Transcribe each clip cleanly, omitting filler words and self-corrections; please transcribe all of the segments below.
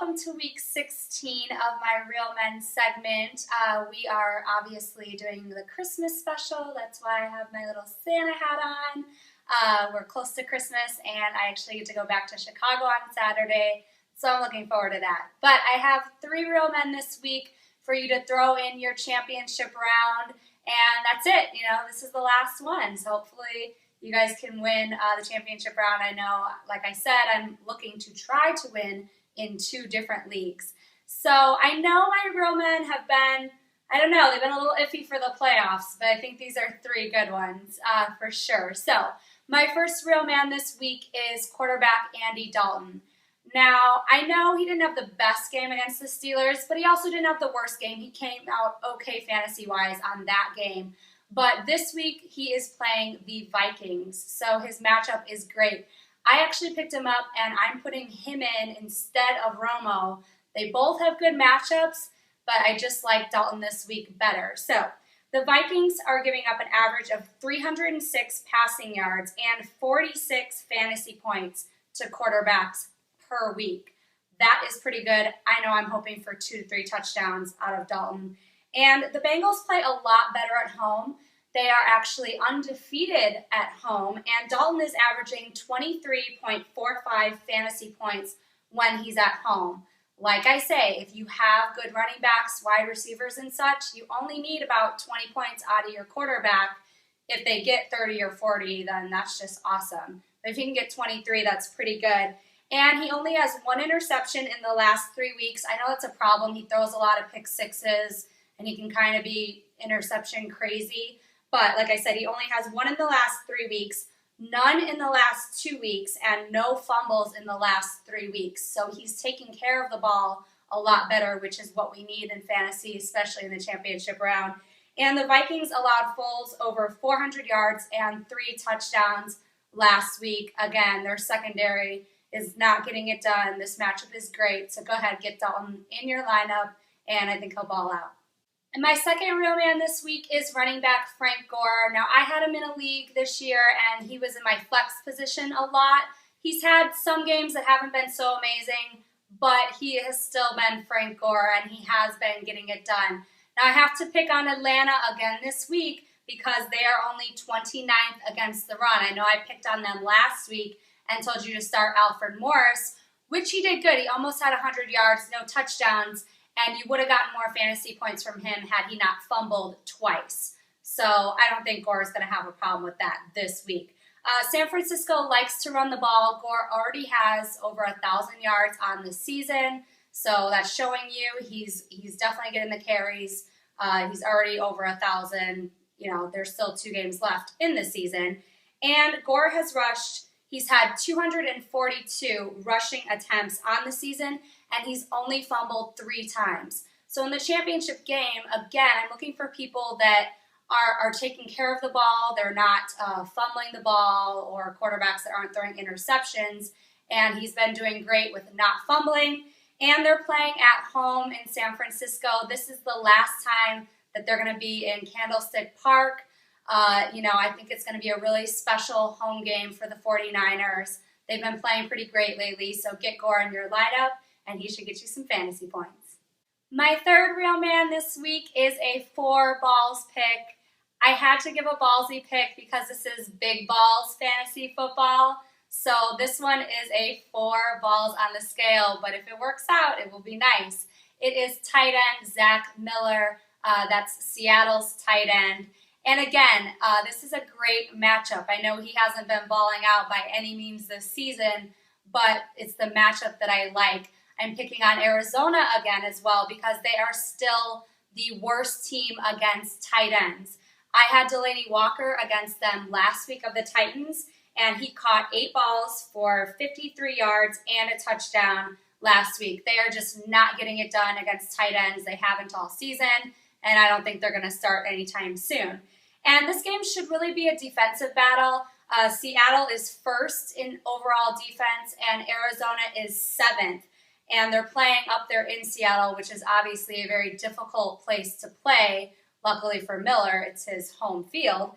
welcome to week 16 of my Real Men segment. We are obviously doing the Christmas special. That's why I have my little Santa hat on. We're close to Christmas, and I actually get to go back to Chicago on Saturday, so I'm looking forward to that. But I have 3 Real Men this week for you to throw in your championship round, and that's it. You know, this is the last one, so hopefully you guys can win the championship round. I know, like I said, I'm looking to try to win in 2 different leagues. So I know my Real Men have been, I don't know, they've been a little iffy for the playoffs, but I think these are 3 good ones for sure. So my first Real Man this week is quarterback Andy Dalton. Now, I know he didn't have the best game against the Steelers, but he also didn't have the worst game. He came out okay fantasy-wise on that game. But this week, he is playing the Vikings, so his matchup is great. I actually picked him up, and I'm putting him in instead of Romo. They both have good matchups, but I just like Dalton this week better. So the Vikings are giving up an average of 306 passing yards and 46 fantasy points to quarterbacks per week. That is pretty good. I know I'm hoping for 2 to 3 touchdowns out of Dalton. And the Bengals play a lot better at home. They are actually undefeated at home, and Dalton is averaging 23.45 fantasy points when he's at home. Like I say, if you have good running backs, wide receivers, and such, you only need about 20 points out of your quarterback. If they get 30 or 40, then that's just awesome. But if you can get 23, that's pretty good. And he only has 1 interception in the last 3 weeks. I know that's a problem. He throws a lot of pick sixes, and he can kind of be interception crazy. But like I said, he only has 1 in the last 3 weeks, none in the last 2 weeks, and no fumbles in the last 3 weeks. So he's taking care of the ball a lot better, which is what we need in fantasy, especially in the championship round. And the Vikings allowed Foles over 400 yards and 3 touchdowns last week. Again, their secondary is not getting it done. This matchup is great. So go ahead, get Dalton in your lineup, and I think he'll ball out. And my second Real Man this week is running back Frank Gore. Now, I had him in a league this year, and he was in my flex position a lot. He's had some games that haven't been so amazing, but he has still been Frank Gore, and he has been getting it done. Now, I have to pick on Atlanta again this week because they are only 29th against the run. I know I picked on them last week and told you to start Alfred Morris, which he did good. He almost had 100 yards, no touchdowns, and you would have gotten more fantasy points from him had he not fumbled twice. So I don't think Gore is going to have a problem with that this week. San Francisco likes to run the ball. Gore already has over 1,000 yards on the season, so that's showing you he's definitely getting the carries. He's already over 1,000. You know, there's still 2 games left in the season. And Gore has rushed. He's had 242 rushing attempts on the season, and he's only fumbled 3 times. So in the championship game, again, I'm looking for people that are taking care of the ball. They're not fumbling the ball, or quarterbacks that aren't throwing interceptions. And he's been doing great with not fumbling. And they're playing at home in San Francisco. This is the last time that they're going to be in Candlestick Park. You know, I think it's going to be a really special home game for the 49ers. They've been playing pretty great lately, so get Gore in your lineup, and he should get you some fantasy points. My third Real Man this week is a 4 balls pick. I had to give a ballsy pick because this is big balls fantasy football. So this one is a 4 balls on the scale, but if it works out, it will be nice. It is tight end Zach Miller. That's Seattle's tight end. And again, this is a great matchup. I know he hasn't been balling out by any means this season, but it's the matchup that I like. I'm picking on Arizona again as well because they are still the worst team against tight ends. I had Delaney Walker against them last week of the Titans, and he caught 8 balls for 53 yards and a touchdown last week. They are just not getting it done against tight ends. They haven't all season, and I don't think they're going to start anytime soon. And this game should really be a defensive battle. Seattle is first in overall defense, and Arizona is 7th. And they're playing up there in Seattle, which is obviously a very difficult place to play. Luckily for Miller, it's his home field.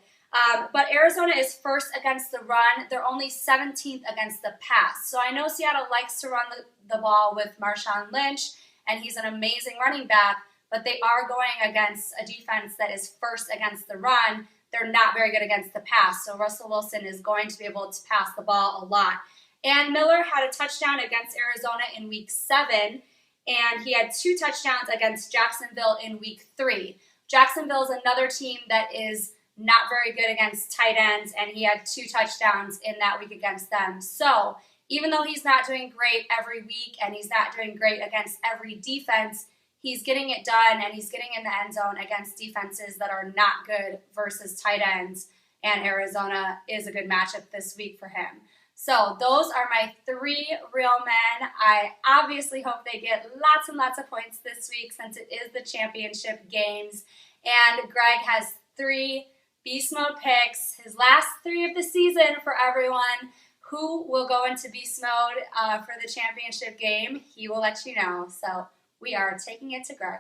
But Arizona is first against the run. They're only 17th against the pass. So I know Seattle likes to run the ball with Marshawn Lynch, and he's an amazing running back, but they are going against a defense that is first against the run. They're not very good against the pass, so Russell Wilson is going to be able to pass the ball a lot. And Miller had a touchdown against Arizona in Week 7, and he had 2 touchdowns against Jacksonville in Week 3. Jacksonville is another team that is not very good against tight ends, and he had 2 touchdowns in that week against them. So even though he's not doing great every week and he's not doing great against every defense, he's getting it done and he's getting in the end zone against defenses that are not good versus tight ends, and Arizona is a good matchup this week for him. So those are my 3 real men. I obviously hope they get lots and lots of points this week since it is the championship games. And Greg has 3 Beast Mode picks, his last 3 of the season for everyone. Who will go into Beast Mode for the championship game? He will let you know. So we are taking it to Greg.